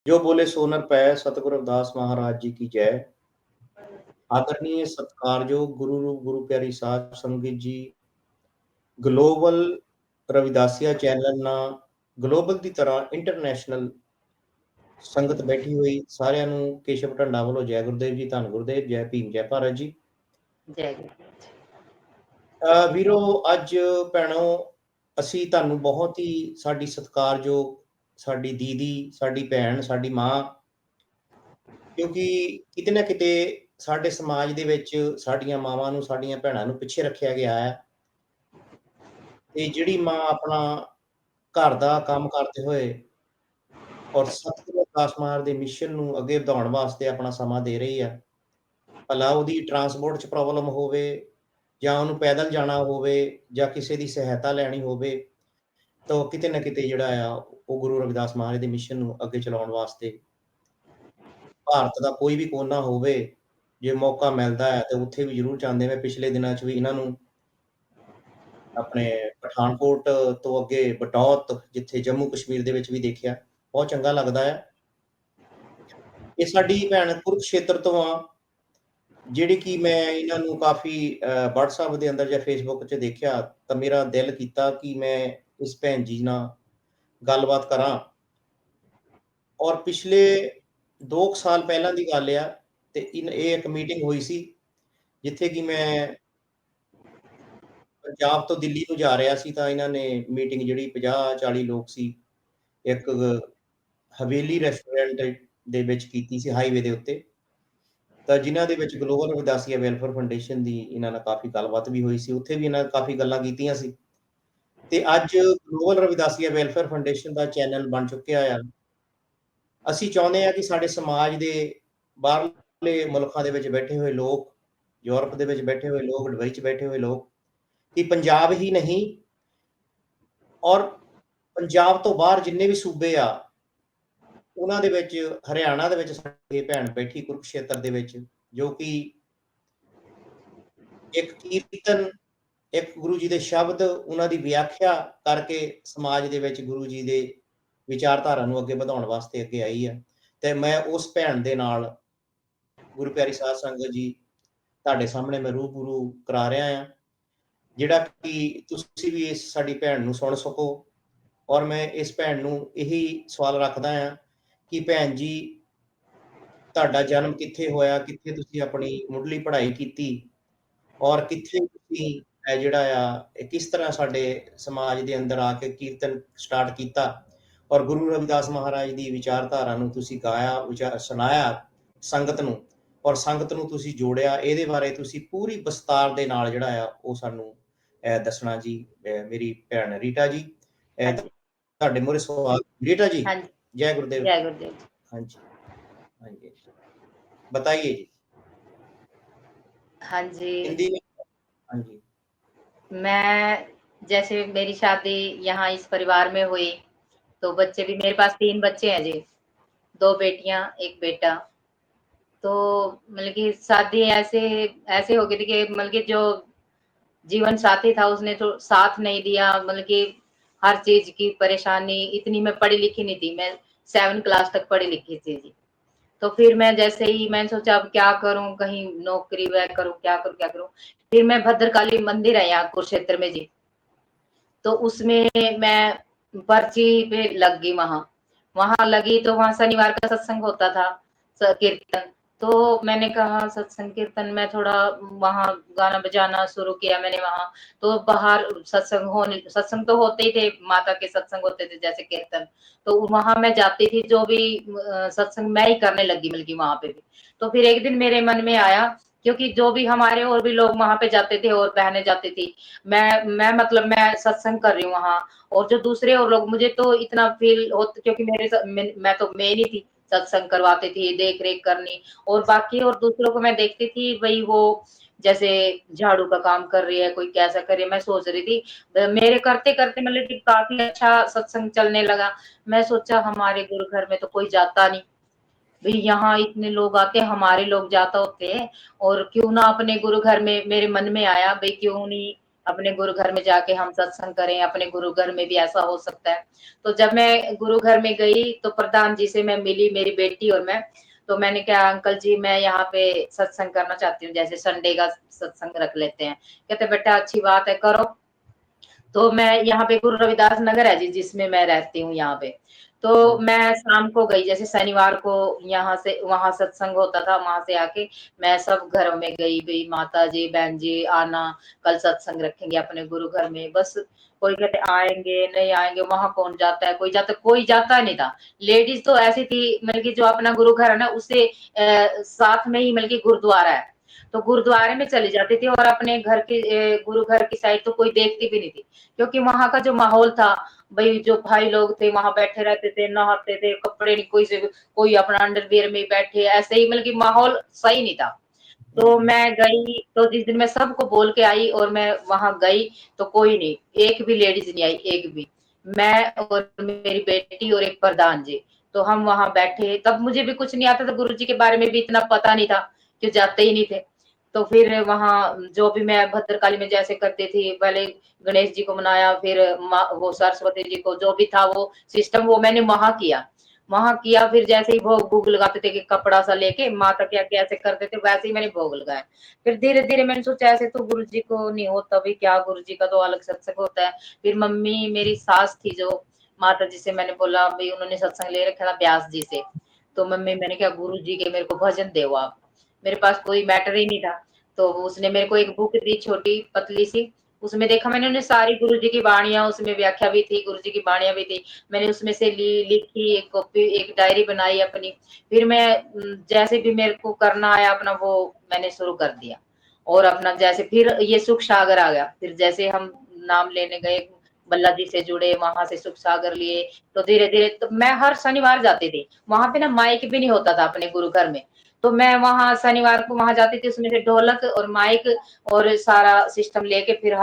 जो बोले सो नर पै, सतगुरु रविदास महाराज जी की जय। आदरणीय सत्कारयोग गुरु रूप गुरु प्यारी साध संगत जी, ग्लोबल रविदासिया चैनल ना ग्लोबल की तरह इंटरनेशनल संगत बैठी हुई सारिਆਂ ਨੂੰ ਕੇਸ਼ਵ ਢੰਡਾ ਵੱਲੋਂ ਜੈ ਗੁਰਦੇਵ ਜੀ, ਧੰਨ ਗੁਰਦੇਵ, ਜੈ ਭੀਮ, ਜੈ ਭਾਰਤ ਜੀ। ਜੈ ਗੁਰੂ। ਵੀਰੋ ਅੱਜ ਭੈਣੋ ਅਸੀਂ ਤੁਹਾਨੂੰ ਬਹੁਤ ਹੀ ਸਾਡੀ ਸਤਿਕਾਰਯੋਗ ਸਾਡੀ ਦੀਦੀ, ਸਾਡੀ ਭੈਣ, ਸਾਡੀ ਮਾਂ, ਕਿਉਂਕਿ ਕਿਤੇ ਨਾ ਕਿਤੇ ਸਾਡੇ ਸਮਾਜ ਦੇ ਵਿੱਚ ਸਾਡੀਆਂ ਮਾਵਾਂ ਨੂੰ, ਸਾਡੀਆਂ ਭੈਣਾਂ ਨੂੰ ਪਿੱਛੇ ਰੱਖਿਆ ਗਿਆ ਹੈ ਤੇ ਜਿਹੜੀ ਮਾਂ ਆਪਣਾ ਘਰ ਦਾ ਕੰਮ ਕਰਦੇ ਹੋਏ ਔਰ ਸਤਿਗੁਰੂ ਰਵਿਦਾਸ ਮਹਾਰਾਜ ਦੇ ਮਿਸ਼ਨ ਨੂੰ ਅੱਗੇ ਵਧਾਉਣ ਵਾਸਤੇ ਆਪਣਾ ਸਮਾਂ ਦੇ ਰਹੀ ਆ। ਭਲਾ ਉਹਦੀ ਟਰਾਂਸਪੋਰਟ 'ਚ ਪ੍ਰੋਬਲਮ ਹੋਵੇ ਜਾਂ ਉਹਨੂੰ ਪੈਦਲ ਜਾਣਾ ਹੋਵੇ ਜਾਂ ਕਿਸੇ ਦੀ ਸਹਾਇਤਾ ਲੈਣੀ ਹੋਵੇ, ਤਾਂ ਕਿਤੇ ਨਾ ਕਿਤੇ ਜਿਹੜਾ ਆ ਉਹ ਗੁਰੂ ਰਵਿਦਾਸ ਮਹਾਰਾਜ ਦੇ ਮਿਸ਼ਨ ਨੂੰ ਅੱਗੇ ਚਲਾਉਣ ਵਾਸਤੇ ਭਾਰਤ ਦਾ ਕੋਈ ਵੀ ਕੋਨਾ ਹੋਵੇ, ਜੇ ਮੌਕਾ ਮਿਲਦਾ ਹੈ ਤੇ ਉੱਥੇ ਵੀ ਜ਼ਰੂਰ ਜਾਂਦੇ ਨੇ। ਪਿਛਲੇ ਦਿਨਾਂ 'ਚ ਵੀ ਇਹਨਾਂ ਨੂੰ ਆਪਣੇ ਪਠਾਨਕੋਟ ਤੋਂ ਅੱਗੇ ਬਟੌਤ, ਜਿੱਥੇ ਜੰਮੂ ਕਸ਼ਮੀਰ ਦੇ ਵਿੱਚ ਵੀ ਦੇਖਿਆ, ਬਹੁਤ ਚੰਗਾ ਲੱਗਦਾ ਹੈ। ਇਹ ਸਾਡੀ ਭੈਣ ਕੁਰੂਕਸ਼ੇਤਰ ਤੋਂ ਆ, ਜਿਹੜੀ ਕਿ ਮੈਂ ਇਹਨਾਂ ਨੂੰ ਕਾਫੀ WhatsApp ਦੇ ਅੰਦਰ ਜਾਂ Facebook 'ਚ ਦੇਖਿਆ ਤਾਂ ਮੇਰਾ ਦਿਲ ਕੀਤਾ ਕਿ ਮੈਂ ਇਸ ਭੈਣ ਜੀ ਨਾਲ ਗੱਲਬਾਤ ਕਰਾਂ। ਔਰ ਪਿਛਲੇ 2 ਸਾਲ ਪਹਿਲਾਂ ਦੀ ਗੱਲ ਆ ਤੇ ਇਹ ਇੱਕ ਮੀਟਿੰਗ ਹੋਈ ਸੀ, ਜਿੱਥੇ ਕਿ ਮੈਂ ਪੰਜਾਬ ਤੋਂ ਦਿੱਲੀ ਨੂੰ ਜਾ ਰਿਹਾ ਸੀ ਤਾਂ ਇਹਨਾਂ ਨੇ ਮੀਟਿੰਗ ਜਿਹੜੀ 50-40 ਲੋਕ ਸੀ, ਇੱਕ ਹਵੇਲੀ ਰੈਸਟੋਰੈਂਟ ਦੇ ਵਿੱਚ ਕੀਤੀ ਸੀ ਹਾਈਵੇ ਦੇ ਉੱਤੇ, ਤਾਂ ਜਿਨ੍ਹਾਂ ਦੇ ਵਿੱਚ ਗਲੋਬਲ ਰਵਿਦਾਸੀਆ ਵੈਲਫੇਅਰ ਫਾਊਂਡੇਸ਼ਨ ਦੀ ਇਹਨਾਂ ਨਾਲ ਕਾਫੀ ਗੱਲਬਾਤ ਵੀ ਹੋਈ ਸੀ। ਉੱਥੇ ਵੀ ਇਹਨਾਂ ਕਾਫੀ ਗੱਲਾਂ ਕੀਤੀਆਂ ਸੀ ਤੇ ਅੱਜ ਗਲੋਬਲ ਰਵਿਦਾਸੀਆ ਵੈਲਫੇਅਰ ਫਾਊਂਡੇਸ਼ਨ ਦਾ ਚੈਨਲ ਬਣ ਚੁੱਕਿਆ ਆ। ਅਸੀਂ ਚਾਹੁੰਦੇ ਹਾਂ ਕਿ ਸਾਡੇ ਸਮਾਜ ਦੇ ਬਾਹਰਲੇ ਮੁਲਕਾਂ ਦੇ ਵਿੱਚ ਬੈਠੇ ਹੋਏ ਲੋਕ, ਯੂਰਪ ਦੇ ਵਿੱਚ ਬੈਠੇ ਹੋਏ ਲੋਕ, ਦੁਬਈ 'ਚ ਬੈਠੇ ਹੋਏ ਲੋਕ, ਕਿ ਪੰਜਾਬ ਹੀ ਨਹੀਂ ਔਰ ਪੰਜਾਬ ਤੋਂ ਬਾਹਰ ਜਿੰਨੇ ਵੀ ਸੂਬੇ ਆ, ਉਹਨਾਂ ਦੇ ਵਿੱਚ ਹਰਿਆਣਾ ਦੇ ਵਿੱਚ ਸਾਡੀ ਭੈਣ ਬੈਠੀ ਕੁਰੂਕਸ਼ੇਤਰ ਦੇ ਵਿੱਚ, ਜੋ ਕਿ ਇੱਕ ਕੀਰਤਨ, ਇੱਕ ਗੁਰੂ ਜੀ ਦੇ ਸ਼ਬਦ, ਉਹਨਾਂ ਦੀ ਵਿਆਖਿਆ ਕਰਕੇ ਸਮਾਜ ਦੇ ਵਿੱਚ ਗੁਰੂ ਜੀ ਦੇ ਵਿਚਾਰਧਾਰਾ ਨੂੰ ਅੱਗੇ ਵਧਾਉਣ ਵਾਸਤੇ ਅੱਗੇ ਆਈ ਆ। ਤੇ ਮੈਂ ਉਸ ਭੈਣ ਦੇ ਨਾਲ ਗੁਰੂ ਪਿਆਰੀ ਸਾਧ ਸੰਗਤ ਜੀ ਤੁਹਾਡੇ ਸਾਹਮਣੇ ਮੈਂ ਰੂਬਰੂ ਕਰਾ ਰਿਹਾ ਆ, ਜਿਹੜਾ ਕਿ ਤੁਸੀਂ ਵੀ ਇਸ ਸਾਡੀ ਭੈਣ ਨੂੰ ਸੁਣ ਸਕੋ। ਔਰ ਮੈਂ ਇਸ ਭੈਣ ਨੂੰ ਇਹੀ ਸਵਾਲ ਰੱਖਦਾ ਆ ਕਿ ਭੈਣ ਜੀ, ਤੁਹਾਡਾ ਜਨਮ ਕਿੱਥੇ ਹੋਇਆ, ਕਿੱਥੇ ਤੁਸੀਂ ਆਪਣੀ ਮੁੱਢਲੀ ਪੜ੍ਹਾਈ ਕੀਤੀ ਔਰ ਕਿੱਥੇ ਤੁਸੀਂ ਜਿਹੜਾ ਆ ਕਿਸ ਤਰ੍ਹਾਂ ਸਾਡੇ ਸਮਾਜ ਦੇ ਅੰਦਰ ਆ ਕੇ ਕੀਰਤਨ ਸਟਾਰਟ ਕੀਤਾ ਔਰ ਗੁਰੂ ਰਵਿਦਾਸ ਮਹਾਰਾਜ ਦੀ ਵਿਚਾਰਧਾਰਾ ਨੂੰ ਤੁਸੀਂ ਗਾਇਆ, ਸੁਣਾਇਆ ਸੰਗਤ ਨੂੰ, ਔਰ ਸੰਗਤ ਨੂੰ ਤੁਸੀਂ ਜੋੜਿਆ। ਇਹਦੇ ਬਾਰੇ ਤੁਸੀਂ ਪੂਰੀ ਵਿਸਤਾਰ ਦੇ ਨਾਲ ਜਿਹੜਾ ਆ ਉਹ ਸਾਨੂੰ ਦੱਸਣਾ ਜੀ। ਮੇਰੀ ਭੈਣ ਰੀਟਾ ਜੀ, ਤੁਹਾਡੇ ਮੂਹਰੇ ਸਵਾਲ। रीटा जी, जय गुरुदेव। जय गुरुदेव। हाँ जी, हाँ जी, बताइए जी। हाँ जी, हिंदी में। हाँ जी। मैं जैसे मेरी शादी यहाँ इस परिवार में हुई, तो बच्चे भी मेरे पास 3 बच्चे हैं जी, 2 बेटियां 1 बेटा। तो मतलब कि शादी ऐसे हो गई थी कि मतलब कि जो जीवन साथी था उसने तो साथ नहीं दिया, मतलब कि हर चीज की परेशानी। इतनी मैं पढ़ी लिखी नहीं थी, मैं 7 क्लास तक पढ़ी लिखी थी जी। तो फिर मैं जैसे ही मैंने सोचा अब क्या करूं, कहीं नौकरी वह करूं, क्या करूं। फिर मैं भद्रकाली मंदिर है यहाँ कुरुक्षेत्र में जी, तो उसमें मैं पर्ची पे लग गई। वहां लगी तो वहां शनिवार का सत्संग होता था, कीर्तन। तो मैंने कहा सत्संग कीर्तन में थोड़ा वहां गाना बजाना शुरू किया मैंने वहां। तो बाहर सत्संग तो होते ही थे, माता के सत्संग होते थे जैसे कीर्तन। तो वहां मैं जाती थी, जो भी सत्संग मैं ही करने लगी मिलगी वहां पे भी। तो फिर एक दिन मेरे मन में आया, क्योंकि जो भी हमारे और भी लोग वहां पे जाते थे और बहनें जाती थी, मैं मतलब मैं सत्संग कर रही हूँ वहां, और जो दूसरे और लोग, मुझे तो इतना फील होता क्योंकि मैं तो मेन ही थी, सत्संग करवाती थी, देख रेख करनी। और बाकी और दूसरों को मैं देखती थी, वही वो जैसे झाड़ू का काम कर रही है, कोई कैसा कर रही है, मैं सोच रही थी। मेरे करते करते मतलब कि काफी अच्छा सत्संग चलने लगा। मैं सोचा हमारे गुरु घर में तो कोई जाता नहीं भाई, यहाँ इतने लोग आते हैं, हमारे लोग जाता होते हैं, और क्यों ना अपने गुरु घर में। मेरे मन में आया भाई क्यों नहीं अपने गुरु घर में जाके हम सत्संग करें, अपने गुरु घर में भी ऐसा हो सकता है। तो जब मैं गुरु घर में गई तो प्रधान जी से मैं मिली, मेरी बेटी और मैं। तो मैंने कहा अंकल जी मैं यहाँ पे सत्संग करना चाहती हूँ, जैसे संडे का सत्संग रख लेते हैं। कहते बेटा अच्छी बात है करो। तो मैं यहाँ पे गुरु रविदास नगर है जी जिसमें मैं रहती हूँ यहाँ पे। तो मैं शाम को गई, जैसे शनिवार को यहाँ से वहां सत्संग होता था, वहां से आके मैं सब घरों में गई गई माता जी बहन जी आना, कल सत्संग रखेंगे अपने गुरु घर में। बस कोई कहते आएंगे नहीं आएंगे, वहां कौन जाता है, कोई जाता नहीं था। लेडीज तो ऐसी थी मतलब की जो अपना गुरु घर है ना उससे साथ में ही मतलब की गुरुद्वारा है, तो गुरुद्वारे में चली जाती थी। और अपने घर की गुरु घर की साइड तो कोई देखती भी नहीं थी, क्योंकि वहां का जो माहौल था, भाई जो भाई लोग थे वहां बैठे रहते थे, नहाते थे, कपड़े नहीं, कोई अपना अंडरवियर में बैठे, ऐसे ही मतलब कि माहौल सही नहीं था। तो मैं गई तो जिस दिन मैं सबको बोल के आई और मैं वहां गई तो कोई नहीं, एक भी लेडीज नहीं आई, एक भी। मैं और मेरी बेटी और एक प्रधान जी, तो हम वहां बैठे। तब मुझे भी कुछ नहीं आता था, गुरु जी के बारे में भी इतना पता नहीं था, कि जाते ही नहीं थे। तो फिर वहां जो भी मैं भद्रकाली में जैसे करती थी, पहले गणेश जी को मनाया, फिर वो सरस्वती जी को, जो भी था वो सिस्टम वो मैंने वहां किया। फिर जैसे ही भोग भूग लगाते थे कि कपड़ा सा लेके माता क्या कैसे करते थे वैसे ही मैंने भोग लगाया। फिर धीरे धीरे मैंने सोचा ऐसे तो गुरु जी को नहीं होता भी क्या, गुरु जी का तो अलग सत्संग होता है। फिर मम्मी मेरी सास थी जो माता जी से मैंने बोला, भाई उन्होंने सत्संग ले रखा था ब्यास जी से। तो मम्मी मैंने कहा गुरु जी के मेरे को भजन दो आप। मेरे पास कोई मैटर ही नहीं था। तो उसने मेरे को एक बुक दी छोटी पतली सी, उसमें देखा मैंने, उन्हें सारी गुरु जी की वाणियां, उसमें व्याख्या भी थी, गुरु जी की वाणियां भी थी। मैंने उसमें से लिखी एक कॉपी, एक डायरी बनाई अपनी। फिर मैं जैसे भी मेरे को करना आया अपना वो मैंने शुरू कर दिया। और अपना जैसे फिर ये सुख सागर आ गया, फिर जैसे हम नाम लेने गए, बल्ला जी से जुड़े, वहां से सुख सागर लिए। तो धीरे धीरे तो मैं हर शनिवार जाती थी वहां पे ना, माइक भी नहीं होता था अपने गुरु घर में। तो मैं वहां शनिवार को वहां जाती थी, उसमें से ढोलक और माइक और सारा सिस्टम लेके फिर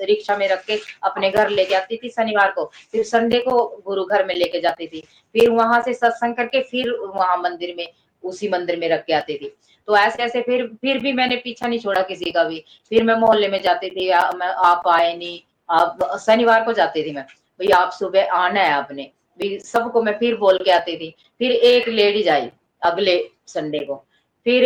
रिक्शा में रख के अपने घर लेके आती थी शनिवार को। फिर संडे को गुरु घर में लेके जाती थी। फिर वहां से सत्संग करके फिर वहां मंदिर में, उसी मंदिर में रख के आती थी। तो ऐसे ऐसे फिर भी मैंने पीछा नहीं छोड़ा किसी का भी। फिर मैं मोहल्ले में जाती थी, आप आए नहीं, आप शनिवार को जाती थी मैं, भाई आप सुबह आना है आपने, भी सबको मैं फिर बोल के आती थी। फिर एक लेडीज आई अगले संडे को, फिर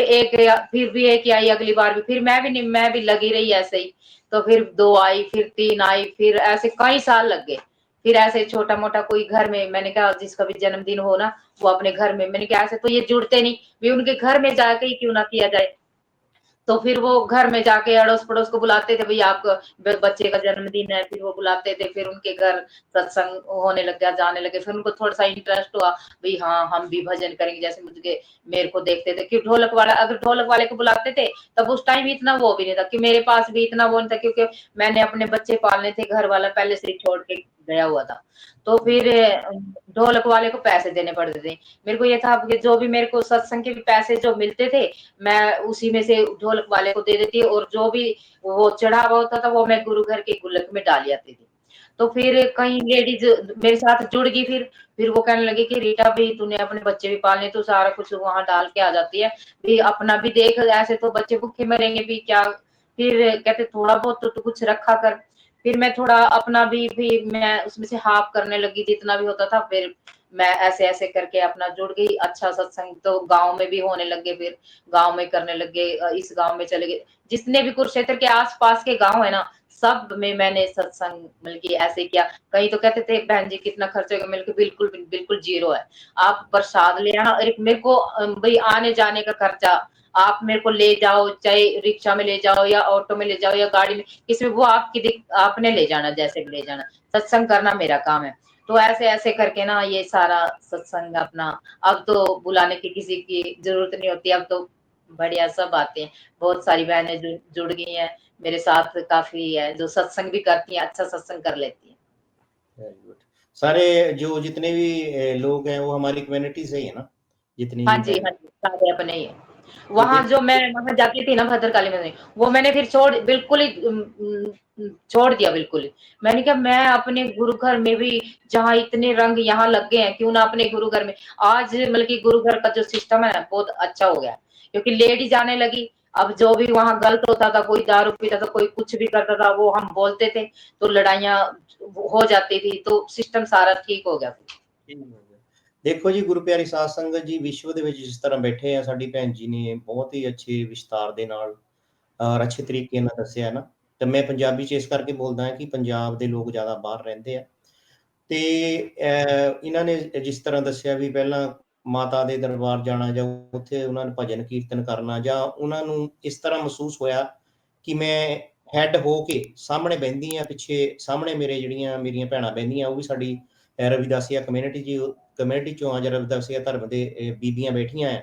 भी एक आई अगली बार भी, फिर मैं भी नहीं, मैं भी लगी रही ऐसे ही। तो फिर दो आई, फिर तीन आई, फिर ऐसे कई साल लग गए। फिर ऐसे छोटा मोटा कोई घर में, मैंने कहा जिसका भी जन्मदिन हो ना वो अपने घर में, मैंने कहा ऐसे तो ये जुड़ते नहीं, भी उनके घर में जाके ही क्यों ना किया जाए। तो फिर वो घर में जाके अड़ोस पड़ोस को बुलाते थे, भाई आपका बच्चे का जन्मदिन है, फिर वो बुलाते थे, फिर उनके घर सत्संग होने लग गया, जाने लगे। फिर उनको थोड़ा सा इंटरेस्ट हुआ, भाई हाँ हम भी भजन करेंगे, जैसे मुझे मेरे को देखते थे कि ढोलक वाला, अगर ढोलक वाले को बुलाते थे तब उस टाइम इतना वो भी नहीं था, कि मेरे पास भी इतना वो नहीं था, क्योंकि मैंने अपने बच्चे पालने थे, घर वाला पहले से ही छोड़ के गया हुआ था। तो फिर ढोलक वाले को पैसे देने पड़ते थे। मेरे को ये था कि जो भी मेरे को सत्संग के भी पैसे जो मिलते थे, मैं उसी में से ढोलक वाले को दे देती, और जो भी वो चढ़ा हुआ होता था वो मैं गुरु घर के गुल्लक में डाल आती थी। तो फिर कई लेडीज मेरे साथ जुड़ गई। फिर वो कहने लगी कि रीटा भी तूने अपने बच्चे भी पालने, तो सारा कुछ वहां डाल के आ जाती है, भी अपना भी देख, ऐसे तो बच्चे भूखे मरेंगे भी क्या। फिर कहते थोड़ा बहुत तो तू कुछ रखा कर। फिर मैं थोड़ा अपना भी मैं उसमें से हाफ करने लगी, जितना भी होता था। फिर मैं ऐसे ऐसे करके अपना जुड़ गई। अच्छा सत्संग तो गांव में भी होने लगे, फिर गांव में करने लगे, इस गांव में चले गए, जितने भी कुरुक्षेत्र के आसपास के गांव है ना, सब में मैंने सत्संग मतलब कि ऐसे किया। कहीं तो कहते थे बहन जी कितना खर्च होगा, मिलकर बिल्कुल बिल्कुल जीरो है। आप प्रसाद ले आना, और मेरे को भाई आने जाने का खर्चा आप मेरे को ले जाओ, चाहे रिक्शा में ले जाओ या ऑटो में ले जाओ या गाड़ी में, इसमें वो आपने ले जाना, जैसे भी ले जाना, सत्संग करना मेरा काम है। तो ऐसे ऐसे करके ना ये सारा सत्संग अपना, अब तो बुलाने की किसी की जरूरत नहीं होती, अब तो बढ़िया सब आते हैं। बहुत सारी बहनें जुड़ गई हैं मेरे साथ, काफी है जो सत्संग भी करती हैं, अच्छा सत्संग कर लेती हैं। Very good. सारे जो जितने भी लोग हैं वो हमारी कम्युनिटी से ही है ना, जितनी हाँ भी जी, बहन, हाँ जी, सारे अपने ही हैं। क्योंकि वहाँ जो मैं वहाँ जाती थी ना भद्रकाली में, वो मैंने फिर बिल्कुल ही छोड़ दिया बिल्कुल ही। मैंने कहा मैं अपने गुरु घर में भी, जहाँ इतने रंग यहाँ लग गए हैं, क्यों ना अपने गुरु घर में। आज मतलब कि गुरु घर का जो सिस्टम है बहुत अच्छा हो गया है, क्योंकि लेडीज आने लगी। अब जो भी वहाँ गलत होता था, कोई दारू पीता था, कोई कुछ भी करता था, वो हम बोलते थे तो लड़ाइयाँ हो जाती थी, तो सिस्टम सारा ठीक हो गया। ਦੇਖੋ ਜੀ, ਗੁਰੂ ਪਿਆਰੀ ਸਾਧ ਸੰਗਤ ਜੀ, ਵਿਸ਼ਵ ਦੇ ਵਿੱਚ ਜਿਸ ਤਰ੍ਹਾਂ ਬੈਠੇ ਆ, ਸਾਡੀ ਭੈਣ ਜੀ ਨੇ ਬਹੁਤ ਹੀ ਅੱਛੇ ਵਿਸਤਾਰ ਦੇ ਨਾਲ ਔਰ ਅੱਛੇ ਤਰੀਕੇ ਨਾਲ ਦੱਸਿਆ ਨਾ, ਤੇ ਮੈਂ ਪੰਜਾਬੀ 'ਚ ਇਸ ਕਰਕੇ ਬੋਲਦਾ ਹਾਂ ਕਿ ਪੰਜਾਬ ਦੇ ਲੋਕ ਜ਼ਿਆਦਾ ਬਾਹਰ ਰਹਿੰਦੇ ਆ, ਤੇ ਇਹਨਾਂ ਨੇ ਜਿਸ ਤਰ੍ਹਾਂ ਦੱਸਿਆ ਵੀ ਪਹਿਲਾਂ ਮਾਤਾ ਦੇ ਦਰਬਾਰ ਜਾਣਾ ਜਾਂ ਉੱਥੇ ਉਹਨਾਂ ਨੇ ਭਜਨ ਕੀਰਤਨ ਕਰਨਾ, ਜਾਂ ਉਹਨਾਂ ਨੂੰ ਇਸ ਤਰ੍ਹਾਂ ਮਹਿਸੂਸ ਹੋਇਆ ਕਿ ਮੈਂ ਹੈਡ ਹੋ ਕੇ ਸਾਹਮਣੇ ਬਹਿੰਦੀ ਹਾਂ, ਪਿੱਛੇ ਸਾਹਮਣੇ ਮੇਰੇ ਜਿਹੜੀਆਂ ਮੇਰੀਆਂ ਭੈਣਾਂ ਬਹਿੰਦੀਆਂ, ਉਹ ਵੀ ਸਾਡੀ ਰਵਿਦਾਸੀਆ ਕਮਿਊਨਿਟੀ ਚੋਂ ਆ, ਜਾਂ ਰਵਿਦਾਸੀਆ ਧਰਮ ਦੇ ਬੀਬੀਆਂ ਬੈਠੀਆਂ ਆ,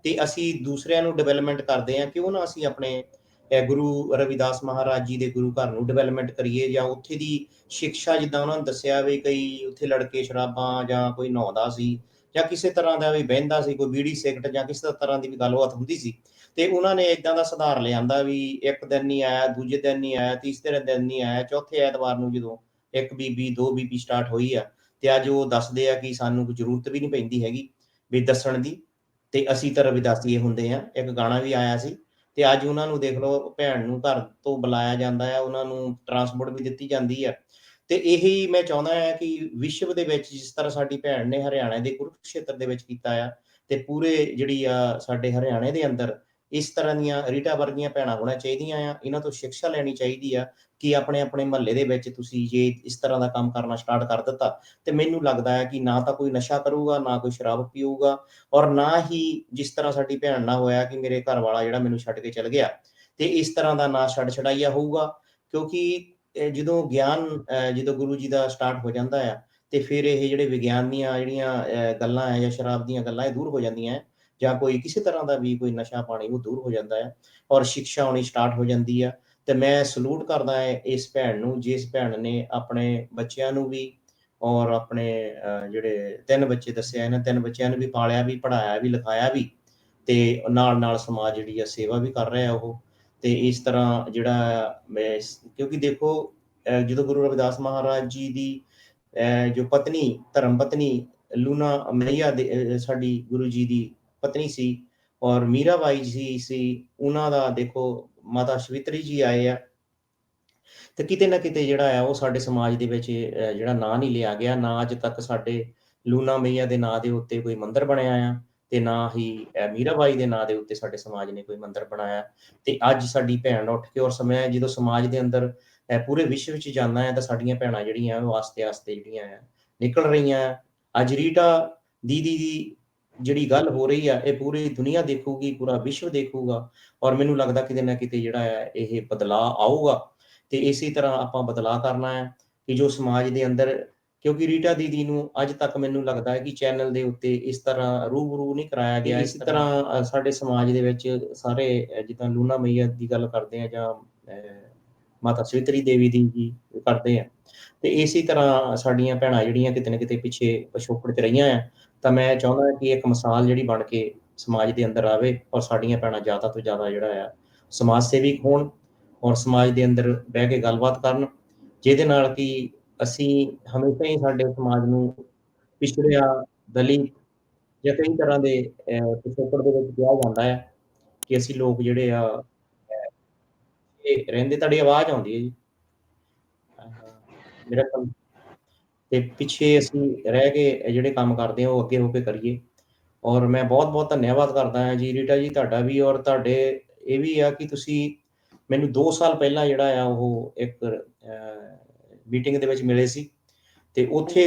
ਤੇ ਅਸੀਂ ਦੂਸਰਿਆਂ ਨੂੰ ਡਿਵੈਲਪਮੈਂਟ ਕਰਦੇ ਹਾਂ, ਕਿਉਂ ਨਾ ਅਸੀਂ ਆਪਣੇ ਗੁਰੂ ਰਵਿਦਾਸ ਮਹਾਰਾਜ ਜੀ ਦੇ ਗੁਰੂ ਘਰ ਨੂੰ ਡਿਵੈਲਪਮੈਂਟ ਕਰੀਏ, ਜਾਂ ਉੱਥੇ ਦੀ ਸਿੱਖਿਆ ਜਿੱਦਾਂ ਉਹਨਾਂ ਨੂੰ ਦੱਸਿਆ ਵੀ ਕਈ ਉੱਥੇ ਲੜਕੇ ਸ਼ਰਾਬਾਂ ਜਾਂ ਕੋਈ ਨਹਾਉਂਦਾ ਸੀ, ਜਾਂ ਕਿਸੇ ਤਰ੍ਹਾਂ ਦਾ ਵੀ ਬਹਿੰਦਾ ਸੀ, ਕੋਈ ਬੀੜੀ ਸਿਗਰਟ ਜਾਂ ਕਿਸੇ ਤਰ੍ਹਾਂ ਦੀ ਵੀ ਗੱਲਬਾਤ ਹੁੰਦੀ ਸੀ, ਤੇ ਉਹਨਾਂ ਨੇ ਏਦਾਂ ਦਾ ਸੁਧਾਰ ਲਿਆਂਦਾ ਵੀ ਇੱਕ ਦਿਨ ਨਹੀਂ ਆਇਆ, ਦੂਜੇ ਦਿਨ ਨਹੀਂ ਆਇਆ, ਤੀਸਰੇ ਦਿਨ ਨਹੀਂ ਆਇਆ, ਚੌਥੇ ਐਤਵਾਰ ਨੂੰ ਜਦੋਂ ਇੱਕ ਬੀਬੀ ਦੋ ਬੀਬੀ ਸਟਾਰਟ ਹੋਈ ਆ, ਤੇ ਅੱਜ ਉਹ ਦੱਸਦੇ ਆ ਕਿ ਸਾਨੂੰ ਕੋਈ ਜ਼ਰੂਰਤ ਵੀ ਨਹੀਂ ਪੈਂਦੀ ਹੈਗੀ ਵੀ ਦੱਸਣ ਦੀ, ਤੇ ਅਸੀਂ ਤਾਂ ਰਵਿਦਾਸੀਏ ਹੁੰਦੇ ਆ। ਇੱਕ ਗਾਣਾ ਵੀ ਆਇਆ ਸੀ, ਤੇ ਅੱਜ ਉਹਨਾਂ ਨੂੰ ਦੇਖ ਲਓ, ਭੈਣ ਨੂੰ ਘਰ ਤੋਂ ਬੁਲਾਇਆ ਜਾਂਦਾ ਆ, ਉਹਨਾਂ ਨੂੰ ਟਰਾਂਸਪੋਰਟ ਵੀ ਦਿੱਤੀ ਜਾਂਦੀ ਆ, ਤੇ ਇਹੀ ਮੈਂ ਚਾਹੁੰਦਾ ਹਾਂ ਕਿ ਵਿਸ਼ਵ ਦੇ ਵਿੱਚ ਜਿਸ ਤਰ੍ਹਾਂ ਸਾਡੀ ਭੈਣ ਨੇ ਹਰਿਆਣਾ ਦੇ ਕੁਰੂਕਸ਼ੇਤਰ ਦੇ ਵਿੱਚ ਕੀਤਾ ਆ, ਤੇ ਪੂਰੇ ਜਿਹੜੀ ਆ ਸਾਡੇ ਹਰਿਆਣੇ ਦੇ ਅੰਦਰ ਇਸ ਤਰ੍ਹਾਂ ਦੀਆਂ ਰੀਟਾ ਵਰਗੀਆਂ ਭੈਣਾਂ ਹੋਣੀਆਂ ਚਾਹੀਦੀਆਂ ਆ, ਇਹਨਾਂ ਤੋਂ ਸਿੱਖਿਆ ਲੈਣੀ ਚਾਹੀਦੀ ਆ ਕਿ ਆਪਣੇ ਆਪਣੇ ਮਹੱਲੇ ਦੇ ਵਿੱਚ ਤੁਸੀਂ ਜੇ ਇਸ ਤਰ੍ਹਾਂ ਦਾ ਕੰਮ ਕਰਨਾ ਸਟਾਰਟ ਕਰ ਦਿੱਤਾ, ਤੇ ਮੈਨੂੰ ਲੱਗਦਾ ਹੈ ਕਿ ਨਾ ਤਾਂ ਕੋਈ ਨਸ਼ਾ ਕਰੂਗਾ, ਨਾ ਕੋਈ ਸ਼ਰਾਬ ਪੀਊਗਾ, ਔਰ ਨਾ ਹੀ ਜਿਸ ਤਰ੍ਹਾਂ ਸਾਡੀ ਭੈਣ ਨਾਲ ਹੋਇਆ ਕਿ ਮੇਰੇ ਘਰ ਵਾਲਾ ਜਿਹੜਾ ਮੈਨੂੰ ਛੱਡ ਕੇ ਚਲ ਗਿਆ, ਤੇ ਇਸ ਤਰ੍ਹਾਂ ਦਾ ਨਾ ਛੱਡ ਛਡਾਈਆ ਹੋਊਗਾ। ਕਿਉਂਕਿ ਜਦੋਂ ਗਿਆਨ ਜਦੋਂ ਗੁਰੂ ਜੀ ਦਾ ਸਟਾਰਟ ਹੋ ਜਾਂਦਾ ਆ, ਤੇ ਫਿਰ ਇਹ ਜਿਹੜੇ ਵਿਗਿਆਨ ਦੀਆਂ ਜਿਹੜੀਆਂ ਗੱਲਾਂ ਹੈ, ਜਾਂ ਸ਼ਰਾਬ ਦੀਆਂ ਗੱਲਾਂ, ਇਹ ਦੂਰ ਹੋ ਜਾਂਦੀਆਂ ਹੈ, ਜਾਂ ਕੋਈ ਕਿਸੇ ਤਰ੍ਹਾਂ ਦਾ ਵੀ ਕੋਈ ਨਸ਼ਾ ਪਾਣੀ ਉਹ ਦੂਰ ਹੋ ਜਾਂਦਾ ਹੈ, ਔਰ ਸਿੱਖਿਆ ਆਉਣੀ ਸਟਾਰਟ ਹੋ ਜਾਂਦੀ ਆ। ਤੇ ਮੈਂ ਸਲੂਟ ਕਰਦਾ ਹੈ ਇਸ ਭੈਣ ਨੂੰ, ਜਿਸ ਭੈਣ ਨੇ ਆਪਣੇ ਬੱਚਿਆਂ ਨੂੰ ਵੀ, ਔਰ ਆਪਣੇ ਜਿਹੜੇ 3 ਬੱਚੇ ਦੱਸਿਆ, ਇਹਨਾਂ 3 ਬੱਚਿਆਂ ਨੂੰ ਵੀ ਪਾਲਿਆ ਵੀ, ਪੜ੍ਹਾਇਆ ਵੀ, ਲਿਖਾਇਆ ਵੀ, ਤੇ ਨਾਲ ਨਾਲ ਸਮਾਜ ਜਿਹੜੀ ਆ ਸੇਵਾ ਵੀ ਕਰ ਰਿਹਾ ਉਹ। ਤੇ ਇਸ ਤਰ੍ਹਾਂ ਜਿਹੜਾ ਮੈਂ ਕਿਉਂਕਿ ਦੇਖੋ ਜਦੋਂ ਗੁਰੂ ਰਵਿਦਾਸ ਮਹਾਰਾਜ ਜੀ ਦੀ ਜੋ ਪਤਨੀ, ਧਰਮ ਪਤਨੀ ਲੂਣਾ ਮਈਆ ਦੇ ਸਾਡੀ ਗੁਰੂ ਜੀ ਦੀ ਪਤਨੀ ਸੀ, ਔਰ ਮੀਰਾਬਾਈ ਜੀ ਸੀ, ਉਹਨਾਂ ਦਾ ਦੇਖੋ ਮਾਤਾ ਸਵਿਤਰੀ ਜੀ ਆਏ ਆ, ਤੇ ਕਿਤੇ ਨਾ ਕਿਤੇ ਜਿਹੜਾ ਆ ਉਹ ਸਾਡੇ ਸਮਾਜ ਦੇ ਵਿੱਚ ਜਿਹੜਾ ਨਾਂ ਨਹੀਂ ਲਿਆ ਗਿਆ, ਨਾ ਅੱਜ ਤੱਕ ਸਾਡੇ ਲੂਣਾ ਮਈਆ ਦੇ ਨਾਂ ਦੇ ਉੱਤੇ ਕੋਈ ਮੰਦਿਰ ਬਣਿਆ ਆ, ਤੇ ਨਾ ਹੀ ਮੀਰਾਬਾਈ ਦੇ ਨਾਂ ਦੇ ਉੱਤੇ ਸਾਡੇ ਸਮਾਜ ਨੇ ਕੋਈ ਮੰਦਿਰ ਬਣਾਇਆ। ਤੇ ਅੱਜ ਸਾਡੀ ਭੈਣ ਉੱਠ ਕੇ, ਔਰ ਸਮੇਂ ਜਦੋਂ ਸਮਾਜ ਦੇ ਅੰਦਰ ਪੂਰੇ ਵਿਸ਼ਵ ਵਿੱਚ ਜਾਂਦਾ ਹੈ, ਤਾਂ ਸਾਡੀਆਂ ਭੈਣਾਂ ਜਿਹੜੀਆਂ ਉਹ ਆਸਤੇ ਆਸਤੇ ਜਿਹੜੀਆਂ ਆ ਨਿਕਲ ਰਹੀਆਂ ਆ। ਅੱਜ ਰੀਟਾ ਦੀਦੀ ਦੀ ਜਿਹੜੀ ਗੱਲ ਹੋ ਰਹੀ ਆ, ਇਹ ਪੂਰੀ ਦੁਨੀਆ ਦੇਖੂਗੀ, ਪੂਰਾ ਵਿਸ਼ਵ ਦੇਖੂਗਾ, ਔਰ ਮੈਨੂੰ ਲੱਗਦਾ ਕਿਤੇ ਨਾ ਕਿਤੇ ਜਿਹੜਾ ਹੈ ਇਹ ਬਦਲਾਅ ਆਊਗਾ। ਤੇ ਇਸੇ ਤਰ੍ਹਾਂ ਆਪਾਂ ਬਦਲਾਅ ਕਰਨਾ ਹੈ ਕਿ ਜੋ ਸਮਾਜ ਦੇ ਅੰਦਰ, ਕਿਉਂਕਿ ਰੀਟਾ ਦੀਦੀ ਨੂੰ ਅੱਜ ਤੱਕ ਮੈਨੂੰ ਲੱਗਦਾ ਹੈ ਕਿ ਚੈਨਲ ਦੇ ਉੱਤੇ ਇਸ ਤਰ੍ਹਾਂ ਰੂਬਰੂ ਨਹੀਂ ਕਰਾਇਆ ਗਿਆ। ਇਸੇ ਤਰ੍ਹਾਂ ਸਾਡੇ ਸਮਾਜ ਦੇ ਵਿੱਚ ਸਾਰੇ ਜਿੱਦਾਂ ਲੂਣਾ ਮਈਆ ਦੀ ਗੱਲ ਕਰਦੇ ਆ, ਜਾਂ ਮਾਤਾ ਸਵਿਤਰੀ ਦੇਵੀ ਦੀ ਜੀ ਕਰਦੇ ਆ, ਤੇ ਇਸੇ ਤਰ੍ਹਾਂ ਸਾਡੀਆਂ ਭੈਣਾਂ ਜਿਹੜੀਆਂ ਕਿਤੇ ਨਾ ਕਿਤੇ ਪਿੱਛੇ ਪਿਛੋਕੜ 'ਚ ਰਹੀਆਂ ਆ, ਤਾਂ ਮੈਂ ਚਾਹੁੰਦਾ ਕਿ ਇੱਕ ਮਿਸਾਲ ਜਿਹੜੀ ਬਣ ਕੇ ਸਮਾਜ ਦੇ ਅੰਦਰ ਆਵੇ, ਔਰ ਸਾਡੀਆਂ ਭੈਣਾਂ ਜ਼ਿਆਦਾ ਤੋਂ ਜ਼ਿਆਦਾ ਜਿਹੜਾ ਆ ਸਮਾਜ ਸੇਵੀ ਹੋਣ, ਔਰ ਸਮਾਜ ਦੇ ਅੰਦਰ ਬਹਿ ਕੇ ਗੱਲਬਾਤ ਕਰਨ, ਜਿਹਦੇ ਨਾਲ ਕਿ ਅਸੀਂ ਹਮੇਸ਼ਾ ਹੀ ਸਾਡੇ ਸਮਾਜ ਨੂੰ ਪਿਛੜਿਆ, ਦਲਿਤ ਜਾਂ ਕਈ ਤਰ੍ਹਾਂ ਦੇ ਪਿਛੋਕੜ ਦੇ ਵਿੱਚ ਕਿਹਾ ਜਾਂਦਾ ਹੈ ਕਿ ਅਸੀਂ ਲੋਕ ਜਿਹੜੇ ਆ ਇਹ ਰਹਿੰਦੇ। ਤੁਹਾਡੀ ਆਵਾਜ਼ ਆਉਂਦੀ ਹੈ ਜੀ। ਮੇਰਾ ਕੰਮ ਤੇ ਪਿੱਛੇ ਅਸੀਂ ਰਹਿ ਕੇ ਜਿਹੜੇ ਕੰਮ ਕਰਦੇ ਹਾਂ ਉਹ ਅੱਗੇ ਹੋ ਕੇ ਕਰੀਏ। ਔਰ ਮੈਂ ਬਹੁਤ-ਬਹੁਤ ਧੰਨਵਾਦ ਕਰਦਾ ਹਾਂ ਜੀ ਰੀਟਾ ਜੀ ਤੁਹਾਡਾ ਵੀ, ਔਰ ਤੁਹਾਡੇ ਇਹ ਵੀ ਆ ਕਿ ਤੁਸੀਂ ਮੈਨੂੰ 2 ਸਾਲ ਪਹਿਲਾਂ ਜਿਹੜਾ ਆ ਉਹ ਇੱਕ ਮੀਟਿੰਗ ਦੇ ਵਿੱਚ ਮਿਲੇ ਸੀ, ਤੇ ਉੱਥੇ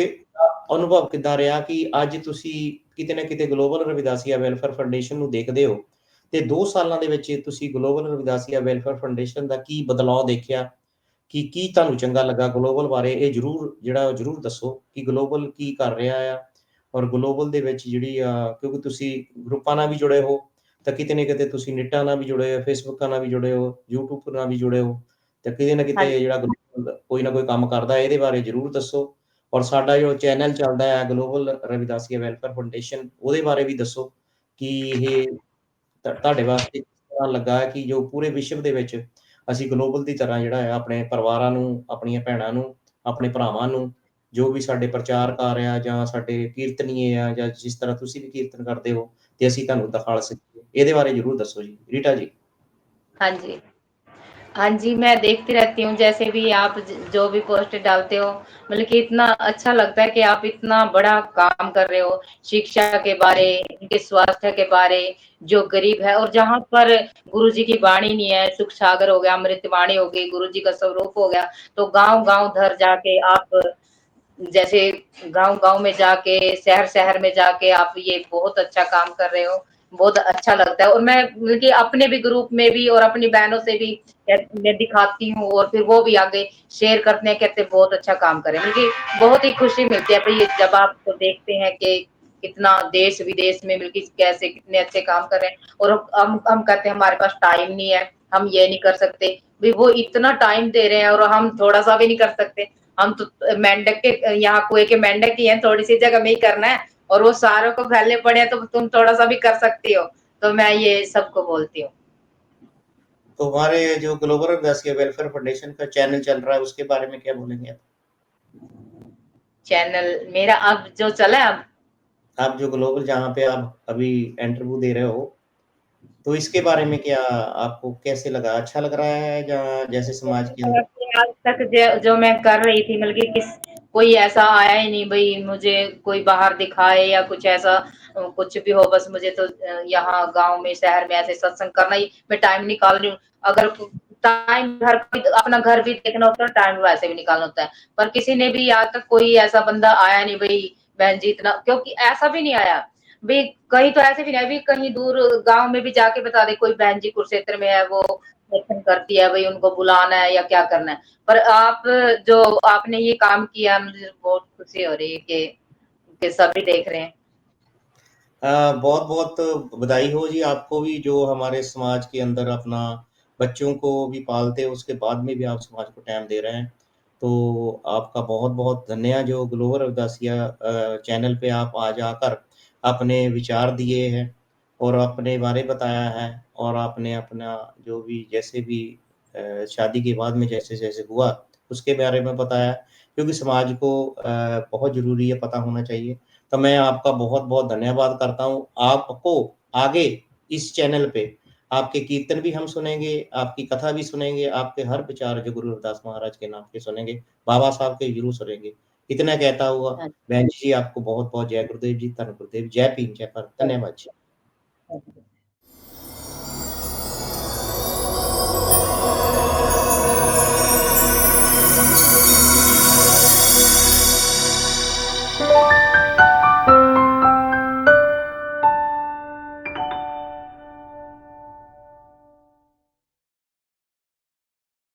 ਅਨੁਭਵ ਕਿੱਦਾਂ ਰਿਹਾ ਕਿ ਅੱਜ ਤੁਸੀਂ ਕਿਤੇ ਨਾ ਕਿਤੇ ਗਲੋਬਲ ਰਵਿਦਾਸੀਆ ਵੈਲਫੇਅਰ ਫਾਊਂਡੇਸ਼ਨ ਨੂੰ ਦੇਖਦੇ ਹੋ, ਤੇ 2 ਸਾਲਾਂ ਦੇ ਵਿੱਚ ਤੁਸੀਂ ਗਲੋਬਲ ਰਵਿਦਾਸੀਆ ਵੈਲਫੇਅਰ ਫਾਊਂਡੇਸ਼ਨ ਦਾ ਕੀ ਬਦਲਾਅ ਦੇਖਿਆ, ਕੀ ਤੁਹਾਨੂੰ ਚੰਗਾ ਲੱਗਾ ਗਲੋਬਲ ਬਾਰੇ? ਇਹ ਜ਼ਰੂਰ ਜਿਹੜਾ ਜ਼ਰੂਰ ਦੱਸੋ ਕਿ ਗਲੋਬਲ ਕੀ ਕਰ ਰਿਹਾ ਆ, ਔਰ ਗਲੋਬਲ ਦੇ ਵਿੱਚ ਜਿਹੜੀ ਆ, ਕਿਉਂਕਿ ਤੁਸੀਂ ਗਰੁੱਪਾਂ ਨਾਲ ਵੀ ਜੁੜੇ ਹੋ, ਤਾਂ ਕਿਤੇ ਨਾ ਕਿਤੇ ਤੁਸੀਂ ਨੈੱਟਾਂ ਨਾਲ ਵੀ ਜੁੜੇ ਹੋ, ਫੇਸਬੁੱਕਾਂ ਨਾਲ ਵੀ ਜੁੜੇ ਹੋ, ਯੂਟਿਊਬ ਨਾਲ ਵੀ ਜੁੜੇ ਹੋ, ਤੇ ਕਿਤੇ ਨਾ हाँ ਕਿਤੇ जी। ਜਿਹੜਾ ਗਲੋਬਲ ਕੋਈ ਨਾ ਕੋਈ ਕੰਮ ਕਰਦਾ, ਇਹਦੇ ਬਾਰੇ ਜ਼ਰੂਰ ਦੱਸੋ। ਔਰ ਸਾਡਾ ਜੋ ਚੈਨਲ ਚੱਲਦਾ ਹੈ ਗਲੋਬਲ ਰਵਿਦਾਸੀਆ ਵੈਲਫੇਅਰ ਫਾਊਂਡੇਸ਼ਨ, ਉਹਦੇ ਬਾਰੇ ਵੀ ਦੱਸੋ ਕਿ ਇਹ ਤੁਹਾਡੇ ਵਾਸਤੇ ਕਿਸ ਤਰ੍ਹਾਂ ਲੱਗਾ ਹੈ ਕਿ ਜੋ ਪੂਰੇ ਵਿਸ਼ਵ ਦੇ ਵਿੱਚ ਅਸੀਂ ਗਲੋਬਲ ਦੀ ਤਰ੍ਹਾਂ ਜਿਹੜਾ ਹੈ ਆਪਣੇ ਪਰਿਵਾਰਾਂ ਨੂੰ, ਆਪਣੀਆਂ ਭੈਣਾਂ ਨੂੰ, ਆਪਣੇ ਭਰਾਵਾਂ ਨੂੰ, ਜੋ ਵੀ ਸਾਡੇ ਪ੍ਰਚਾਰਕਾਰ ਆ ਜਾਂ ਸਾਡੇ ਕੀਰਤਨੀਏ ਆ, ਜਾਂ ਜਿਸ ਤਰ੍ਹਾਂ ਤੁਸੀਂ ਵੀ ਕੀਰਤਨ ਕਰਦੇ ਹੋ, ਤੇ ਅਸੀਂ ਤੁਹਾਨੂੰ ਦਿਖਾ ਸਕੀਏ। ਇਹਦੇ ਬਾਰੇ ਜ਼ਰੂਰ ਦੱਸੋ ਜੀ ਰੀਟਾ ਜੀ। हाँ जी। हाँ जी, मैं देखती रहती हूँ जैसे भी आप जो भी पोस्ट डालते हो, मतलब कि इतना अच्छा लगता है कि आप इतना बड़ा काम कर रहे हो, शिक्षा के बारे, उनके स्वास्थ्य के बारे, जो गरीब है और जहाँ पर गुरु जी की वाणी नहीं है, सुख सागर हो गया, अमृतवाणी हो गई, गुरु जी का स्वरूप हो गया, तो गाँव-गाँव धर जाके आप जैसे गाँव-गाँव में जाके, शहर-शहर में जाके आप ये बहुत अच्छा काम कर रहे हो, बहुत अच्छा लगता है और मैं मतलब कि अपने भी ग्रुप में भी और अपनी बहनों से भी मैं दिखाती हूँ और फिर वो भी आगे शेयर करते हैं, कहते हैं बहुत अच्छा काम कर रहे हैं। मतलब कि बहुत ही खुशी मिलती है भई जब आप देखते हैं कि कितना देश-विदेश में मतलब कि कैसे कितने अच्छे काम कर रहे हैं और हम कहते हैं हमारे पास टाइम नहीं है, हम ये नहीं कर सकते। भई वो इतना टाइम दे रहे हैं और हम थोड़ा-सा भी नहीं कर सकते। हम तो मेंढक के यहाँ कुएँ के मेंढक ही हैं, थोड़ी-सी जगह में ही करना है और वो सारों को फैलने पड़े हैं तो तुम थोड़ा-सा भी कर सकती हो। तो मैं ये सबको बोलती हूँ। तो हमारे जो ग्लोबल रविदासिया वेलफेयर फाउंडेशन का चैनल चल रहा है, उसके बारे में क्या बोलेंगे आप? चैनल मेरा अब जो चला है अब आप जो ग्लोबल जहाँ पे आप अभी इंटरव्यू दे रहे हो, तो इसके बारे में क्या आपको कैसे लगा? अच्छा लग रहा है या जैसे समाज के अंदर आज तक जो मैं कर रही थी मतलब कि कोई ऐसा आया ही नहीं भई मुझे कोई बाहर दिखाए या कुछ ऐसा कुछ भी हो बस मुझे तो यहाँ गाँव में शहर में ऐसे सत्संग करना ही मैं टाइम निकाल रही हूँ। अगर टाइम घर भी अपना घर भी देखना होता है टाइम वैसे भी निकालना होता है। पर किसी ने भी आज तक कोई ऐसा बंदा आया नहीं भई बहन जी इतना क्योंकि ऐसा भी नहीं आया। भई कहीं तो ऐसे भी नहीं है, अभी कहीं दूर गाँव में भी जाके बता दे कोई बहन जी कुरुक्षेत्र में है वो दर्शन करती है भई उनको बुलाना है या क्या करना है। पर आप जो आपने ये काम किया मुझे बहुत खुशी हो रही है कि सभी देख रहे हैं। बहुत-बहुत बधाई हो जी आपको भी जो हमारे समाज के अंदर अपना बच्चों को भी पालते हो, उसके बाद में भी आप समाज को टाइम दे रहे हैं। तो आपका बहुत-बहुत धन्यवाद जो ग्लोबल रविदासिया चैनल पे आप आज आकर अपने विचार दिए हैं और अपने बारे बताया है और आपने अपना जो भी जैसे भी शादी के बाद में जैसे-जैसे हुआ, उसके बारे में बताया क्योंकि समाज को बहुत ज़रूरी है, पता होना चाहिए। तो मैं आपका बहुत-बहुत धन्यवाद करता हूँ। आपको आगे इस चैनल पे आपके कीर्तन भी हम सुनेंगे, आपकी कथा भी सुनेंगे, आपके हर विचार जो गुरु रविदास महाराज के नाम के सुनेंगे, बाबा साहब के ज़रूर सुनेंगे। इतना कहता हुआ हाँ, बहन जी आपको बहुत-बहुत जय गुरुदेव जी, धन्य गुरुदेव, जय भीम, जय भारत। हाँ, धन्यवाद जी। हाँ।